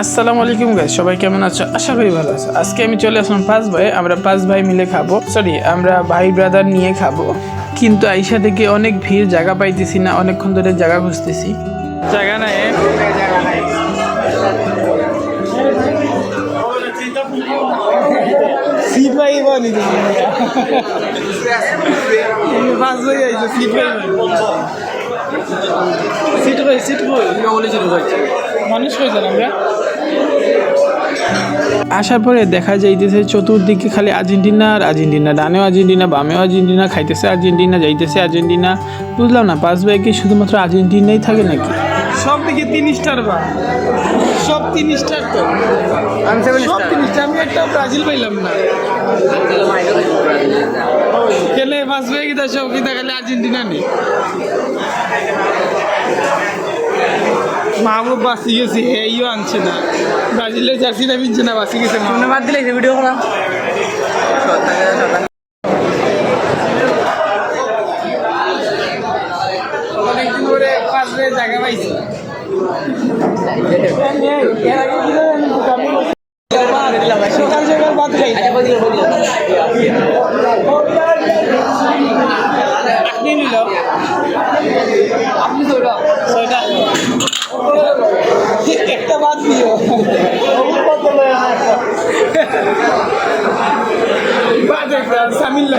আসসালামু আলাইকুম গাইস, সবাই কেমন আছো? আশা করি ভালো আছো। আজকে আমি চলে আসলাম পাঁচ ভাই, আমরা পাঁচ ভাই মিলে খাবো, আমরা ভাই ব্রাদার নিয়ে খাবো। কিন্তু আইসা থেকে অনেক ভিড়, জায়গা পাইতেছি না, অনেকক্ষণ ধরে জায়গা খুঁজতেছি, জায়গা নাই। সিট ভাই বলি পাঁচ ভাই আইছে, সিট ভাই সিট ভাই সিট ভাই মানুষ কইছেন আমরা। আসার পরে দেখা যাইতেছে চতুর্দিকে খালি আর্জেন্টিনা আর আর্জেন্টিনা, ডানেও আর্জেন্টিনা বামেও আর্জেন্টিনা, খাইতেছে আর্জেন্টিনা যাইতেছে আর্জেন্টিনা। বুঝলাম না পাঁচ ভাই কি শুধুমাত্র আর্জেন্টিনাই থাকে নাকি? সব দিকে 3 স্টার বা সব 3 স্টার তো সব 3 স্টার। আমি একটা ব্রাজিল পাইলাম না খেলে পাঁচ ভাই কি সব কি খালি আর্জেন্টিনা নেই। মাহবুব বাঁচি গেছে, এইও আনছে না, ব্রাজিলের জার্সিটা কিনছে না, বাঁচি গেছে। বাদ দিলে ভিডিও করা অনেকদিন ধরে পাঁচ ভাই জায়গা পাইছি। সকাল সকাল ভাত খাই আপনি নিল আপনি ছয়টা একটা বাদ দিও সামিল